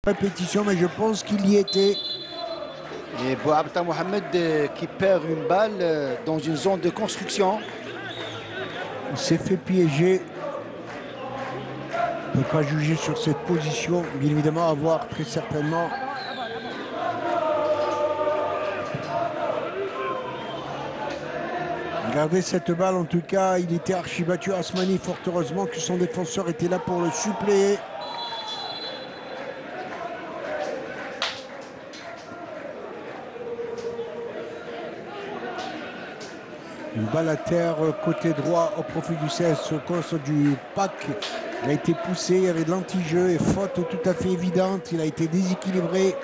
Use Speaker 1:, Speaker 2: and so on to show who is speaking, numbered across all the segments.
Speaker 1: Répétition, mais je pense qu'il y était.
Speaker 2: Et Bouabta Mohamed qui perd une balle dans une zone de construction.
Speaker 1: Il s'est fait piéger. On ne peut pas juger sur cette position. Bien évidemment, à voir très certainement. Regardez cette balle, en tout cas, il était archi-battu. Asmani, fort heureusement que son défenseur était là pour le suppléer. Une balle à terre, côté droit, au profit du CS, au course du pack. Il a été poussé, il y avait de l'anti-jeu et faute tout à fait évidente. Il a été déséquilibré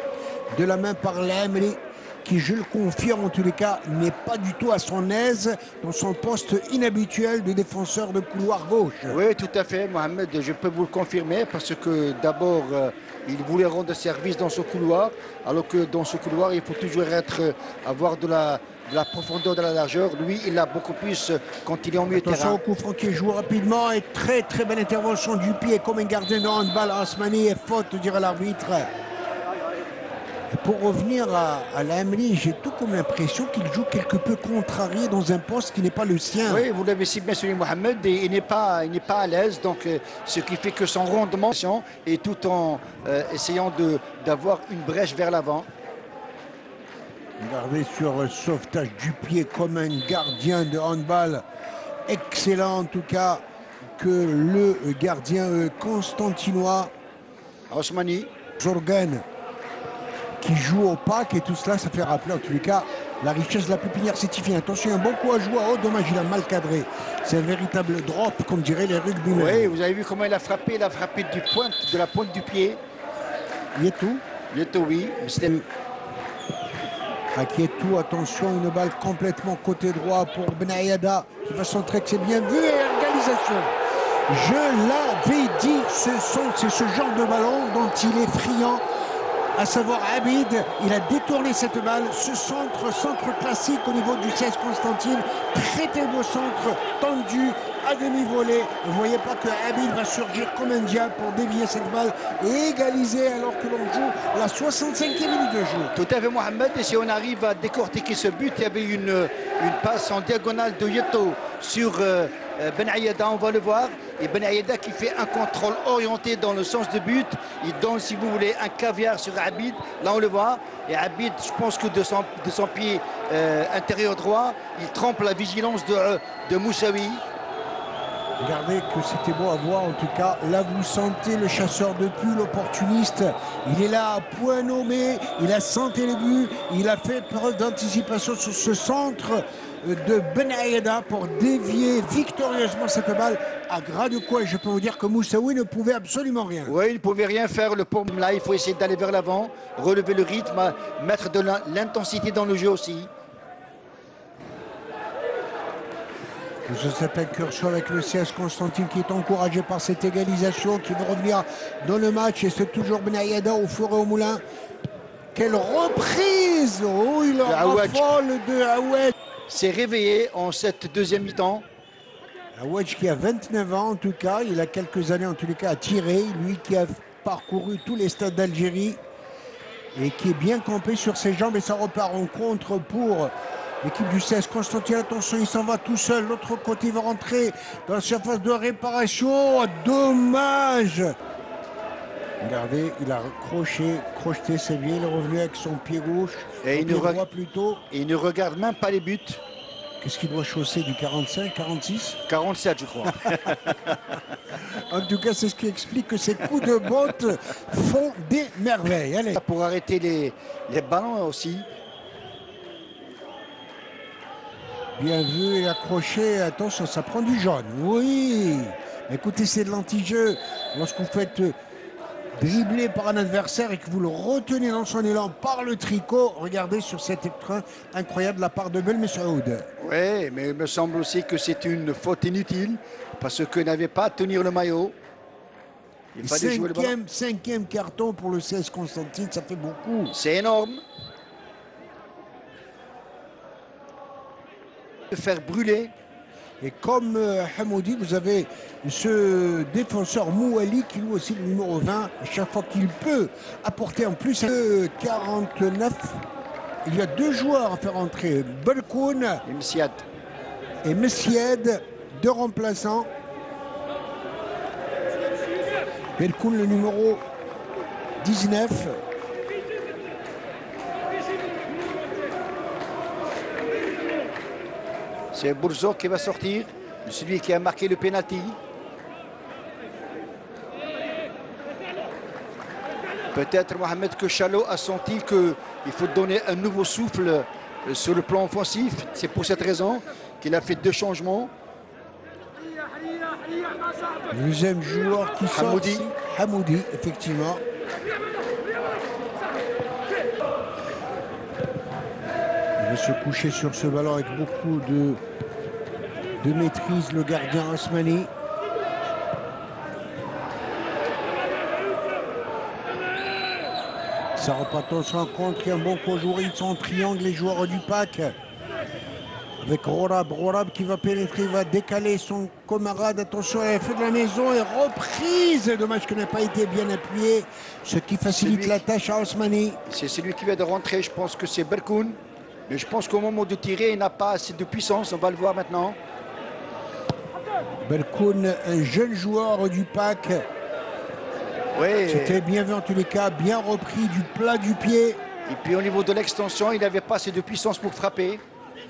Speaker 1: de la main par Lamri, qui, je le confirme en tous les cas, n'est pas du tout à son aise dans son poste inhabituel de défenseur de couloir gauche.
Speaker 2: Oui, tout à fait, Mohamed, je peux vous le confirmer parce que d'abord, il voulait rendre service dans ce couloir, alors que dans ce couloir, il faut toujours avoir de la profondeur, de la largeur. Lui, il a beaucoup plus quand il est en milieu de terrain.
Speaker 1: Attention au coup franc qui joue rapidement et très belle intervention du pied comme un gardien de handball. Asmani et faute, dirait l'arbitre. Pour revenir à Lamri, j'ai tout comme l'impression qu'il joue quelque peu contrarié dans un poste qui n'est pas le sien.
Speaker 2: Oui, vous l'avez si bien souligné, Mohamed, et il n'est pas à l'aise, donc ce qui fait que son rendement est tout en essayant d'avoir une brèche vers l'avant.
Speaker 1: Regardez sur sauvetage du pied comme un gardien de handball. Excellent en tout cas que le gardien constantinois
Speaker 2: Osmani.
Speaker 1: Zorgan, qui joue au pack, et tout cela, ça fait rappeler en tous les cas la richesse de la pépinière certifiée. Attention, un bon coup à jouer. Oh, dommage, il a mal cadré. C'est un véritable drop, comme diraient les rugbymen.
Speaker 2: Oui, vous avez vu comment il a frappé de la pointe du pied.
Speaker 1: Yetou.
Speaker 2: Yetou, oui.
Speaker 1: Akietou, attention, une balle complètement côté droit pour Benayada, qui va centrer, que c'est bien vu, et égalisation. Je l'avais dit, c'est ce genre de ballon dont il est friand, à savoir Abid. Il a détourné cette balle, ce centre classique au niveau du 16 Constantine, très beau centre, tendu, à demi-volée. Vous ne voyez pas que Abid va surgir comme un diable pour dévier cette balle et égaliser alors que l'on joue la 65e minute de jeu.
Speaker 2: Tout à fait, Mohamed, et si on arrive à décortiquer ce but, il y avait une passe en diagonale de Yeto sur Benayada, on va le voir, et Benayada qui fait un contrôle orienté dans le sens de but. Il donne, si vous voulez, un caviar sur Abid, là on le voit, et Abid, je pense que de son pied intérieur droit, il trempe la vigilance de Moussaoui.
Speaker 1: Regardez que c'était beau à voir en tout cas. Là vous sentez le chasseur de but, l'opportuniste. Il est là à point nommé, il a senti le but, il a fait preuve d'anticipation sur ce centre de Benayada pour dévier victorieusement cette balle à gras de quoi. Et je peux vous dire que Moussaoui ne pouvait absolument rien.
Speaker 2: Oui, il ne pouvait rien faire. Le problème là, il faut essayer d'aller vers l'avant, relever le rythme, mettre de l'intensité dans le jeu aussi.
Speaker 1: Sur cette incursion avec le CS Constantine qui est encouragé par cette égalisation, qui veut revenir dans le match, et c'est toujours Benayada au four et au moulin. Quelle reprise! Oh, il en raffole de Aoued.
Speaker 2: S'est réveillé en cette deuxième mi-temps.
Speaker 1: Aoued qui a 29 ans en tout cas, il a quelques années en tous les cas à tirer, lui qui a parcouru tous les stades d'Algérie et qui est bien campé sur ses jambes, et ça repart en contre pour l'équipe du 16 Constantine. Attention, il s'en va tout seul. L'autre côté, il va rentrer dans la surface de réparation. Oh, dommage! Regardez, il a crocheté ses pieds. Il est revenu avec son pied gauche.
Speaker 2: Et il
Speaker 1: ne
Speaker 2: regarde même pas les buts.
Speaker 1: Qu'est-ce qu'il doit chausser, du 45, 46?
Speaker 2: 47, je crois.
Speaker 1: En tout cas, c'est ce qui explique que ces coups de botte font des merveilles. Allez.
Speaker 2: Pour arrêter les ballons aussi.
Speaker 1: Bien vu et accroché. Attention, ça prend du jaune. Oui. Écoutez, c'est de l'anti-jeu. Lorsque vous faites dribbler par un adversaire et que vous le retenez dans son élan par le tricot, regardez sur cet écran incroyable de la part de Belmessaoud.
Speaker 2: Oui, mais il me semble aussi que c'est une faute inutile parce qu'il n'avait pas à tenir le maillot.
Speaker 1: Il fallait jouer le ballon. Cinquième carton pour le 16 Constantine, ça fait beaucoup.
Speaker 2: C'est énorme. De faire brûler.
Speaker 1: Et comme Hamoudi, vous avez ce défenseur Mouali qui loue aussi le numéro 20. À chaque fois qu'il peut apporter en plus le 49. Il y a 2 joueurs à faire entrer. Belkoun et Messied, 2 remplaçants. Belkoun le numéro 19.
Speaker 2: C'est Bourzo qui va sortir, celui qui a marqué le pénalty. Peut-être Mohamed Kouchalo a senti qu'il faut donner un nouveau souffle sur le plan offensif. C'est pour cette raison qu'il a fait 2 changements.
Speaker 1: Le deuxième joueur qui sort, Hamoudi, effectivement. Il va se coucher sur ce ballon avec beaucoup de maîtrise, le gardien Osmani. Ça repart en rencontre, il y a un bon conjour, ils sont en triangle, les joueurs du pack. Avec Rourab qui va pénétrer, il va décaler son camarade. Attention, elle fait de la maison et reprise. Dommage qu'elle n'ait pas été bien appuyée, ce qui facilite la tâche à Osmani.
Speaker 2: C'est celui qui vient de rentrer, je pense que c'est Belkoun. Mais je pense qu'au moment de tirer, il n'a pas assez de puissance. On va le voir maintenant.
Speaker 1: Belkoun, un jeune joueur du pack.
Speaker 2: Oui.
Speaker 1: C'était bien vu en tous les cas, bien repris du plat du pied.
Speaker 2: Et puis au niveau de l'extension, il n'avait pas assez de puissance pour frapper.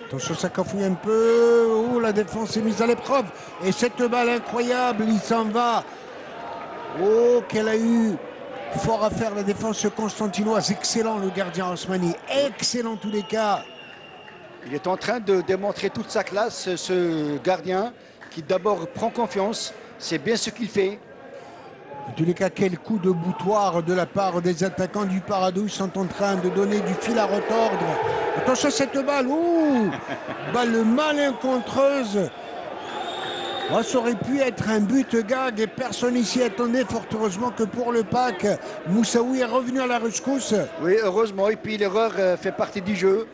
Speaker 1: Attention, ça cafouille un peu. Oh, la défense est mise à l'épreuve. Et cette balle incroyable, il s'en va. Oh, qu'elle a eu fort à faire la défense constantinoise. Excellent le gardien Osmani. Excellent en tous les cas.
Speaker 2: Il est en train de démontrer toute sa classe, ce gardien, qui d'abord prend confiance. C'est bien ce qu'il fait.
Speaker 1: En tous les cas, quel coup de boutoir de la part des attaquants du Paradou. Ils sont en train de donner du fil à retordre. Attention à cette balle. Ouh, balle malencontreuse. Oh, ça aurait pu être un but gag et personne ici attendait. Fort heureusement que pour le pack, Moussaoui est revenu à la rescousse.
Speaker 2: Oui, heureusement. Et puis l'erreur fait partie du jeu.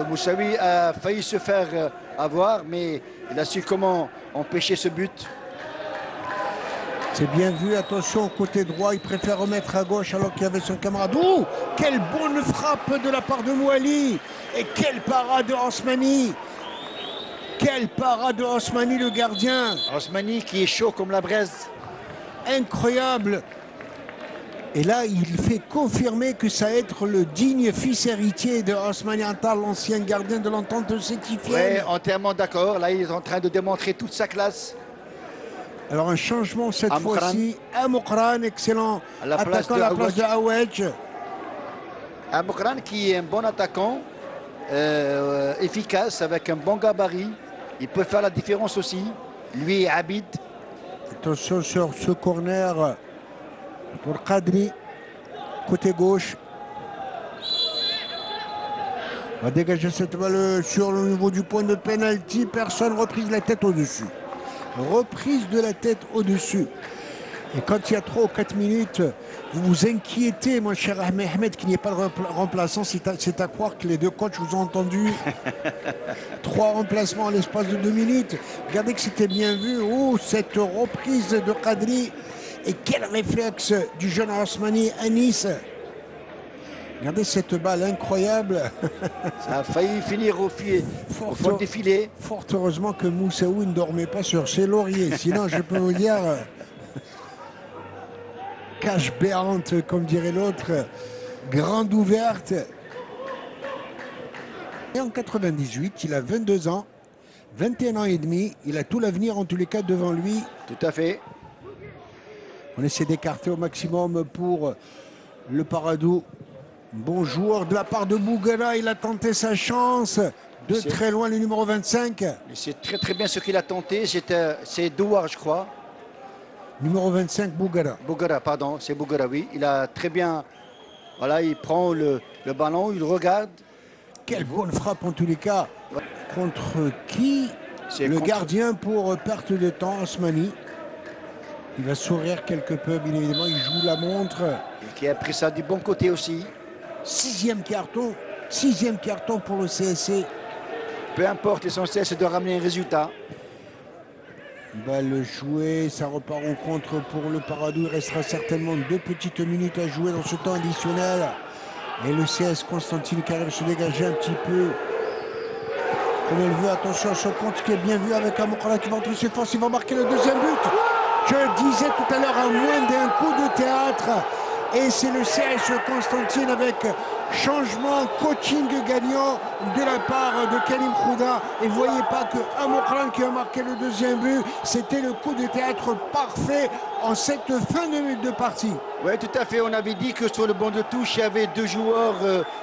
Speaker 2: Moussaoui a failli se faire avoir, mais il a su comment empêcher ce but.
Speaker 1: C'est bien vu, attention, côté droit, il préfère remettre à gauche alors qu'il y avait son camarade. Oh, quelle bonne frappe de la part de Mouali. Et quelle parade de Osmani. Quelle parade de Osmani, le gardien.
Speaker 2: Osmani qui est chaud comme la braise.
Speaker 1: Incroyable. Et là, il fait confirmer que ça va être le digne fils héritier de Osmani Antal, l'ancien gardien de l'entente sétifienne.
Speaker 2: Oui, entièrement d'accord. Là, il est en train de démontrer toute sa classe.
Speaker 1: Alors un changement cette fois-ci. Amoukran, excellent attaquant à la place de Aouedj.
Speaker 2: Amoukran qui est un bon attaquant, efficace, avec un bon gabarit. Il peut faire la différence aussi. Lui et Abid.
Speaker 1: Attention sur ce corner pour Kadri, côté gauche. On va dégager cette balle sur le niveau du point de pénalty. Personne, reprise la tête au-dessus. Reprise de la tête au-dessus. Et quand il y a 3 ou 4 minutes, vous vous inquiétez, mon cher Ahmed, qui n'est pas le remplaçant. C'est à croire que les 2 coachs vous ont entendu. 3 remplacements en l'espace de 2 minutes. Regardez que c'était bien vu. Oh, cette reprise de Kadri. Et quel réflexe du jeune Osmani à Nice. Regardez cette balle incroyable.
Speaker 2: Ça a failli finir au fond du filet.
Speaker 1: Fort heureusement que Moussaoui ne dormait pas sur ses lauriers. Sinon, je peux vous dire, cage béante, comme dirait l'autre, grande ouverte. Et en 98, il a 22 ans, 21 ans et demi. Il a tout l'avenir, en tous les cas, devant lui.
Speaker 2: Tout à fait.
Speaker 1: On essaie d'écarter au maximum pour le Paradou. Bon joueur de la part de Bougara, il a tenté sa chance de très loin, le numéro 25.
Speaker 2: C'est très très bien ce qu'il a tenté, c'est Douar je crois.
Speaker 1: Numéro 25, Bougara.
Speaker 2: Bougara, pardon, c'est Bougara, oui. Il a très bien, voilà, il prend le ballon, il regarde.
Speaker 1: Quelle bonne frappe en tous les cas. Contre qui? Le gardien pour perte de temps, Osmani. Il va sourire quelque peu, bien évidemment, il joue la montre.
Speaker 2: Et qui a pris ça du bon côté aussi.
Speaker 1: 6e carton pour le CSC.
Speaker 2: peu importe, l'essentiel c'est de ramener un résultat.
Speaker 1: Balle jouée, ça repart au contre pour le Paradou. Il restera certainement 2 petites minutes à jouer dans ce temps additionnel. Et le CS Constantine qui arrive à se dégager un petit peu comme elle veut. Attention à ce compte qui est bien vu avec Amokala qui va entrer ses forces. Il va marquer le deuxième but. Je disais tout à l'heure à moins d'un coup de théâtre. Et c'est le CS Constantine avec changement, coaching gagnant de la part de Karim Khouda. Et vous voyez pas que Amokran qui a marqué le deuxième but, c'était le coup de théâtre parfait en cette fin de partie.
Speaker 2: Oui, tout à fait. On avait dit que sur le banc de touche, il y avait 2 joueurs,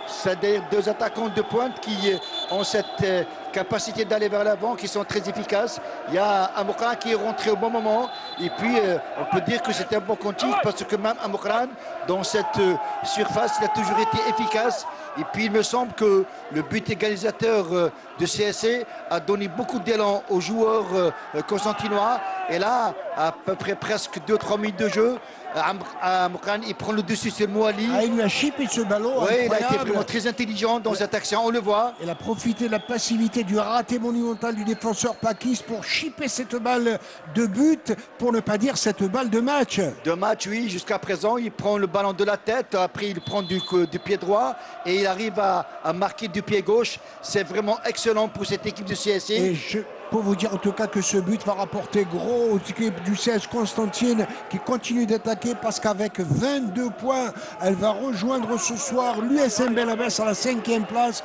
Speaker 2: c'est-à-dire 2 attaquants de pointe qui ont cette capacité d'aller vers l'avant, qui sont très efficaces. Il y a Amokran qui est rentré au bon moment. Et puis, on peut dire que c'était un bon coaching parce que même Amokran, dans cette surface, il a toujours été efficace. Et puis, il me semble que le but égalisateur de CSC a donné beaucoup d'élan aux joueurs constantinois. Et là, à peu près presque 2-3 minutes de jeu, Amokran, il prend le dessus sur Mouali.
Speaker 1: Ah, il lui a chippé ce ballon.
Speaker 2: Oui,
Speaker 1: incroyable.
Speaker 2: il a été vraiment très intelligent dans cette action, on le voit.
Speaker 1: Il a profité de la passivité du raté monumental du défenseur Pakis pour chipper cette balle de but, pour ne pas dire cette balle de match.
Speaker 2: De match, oui, jusqu'à présent, il prend le ballon de la tête, après il prend du pied droit et il arrive à marquer du pied gauche. C'est vraiment excellent pour cette équipe de CSC.
Speaker 1: Et je peux vous dire en tout cas que ce but va rapporter gros aux équipes du CS Constantine qui continue d'attaquer parce qu'avec 22 points, elle va rejoindre ce soir l'USM Belabès à la 5e place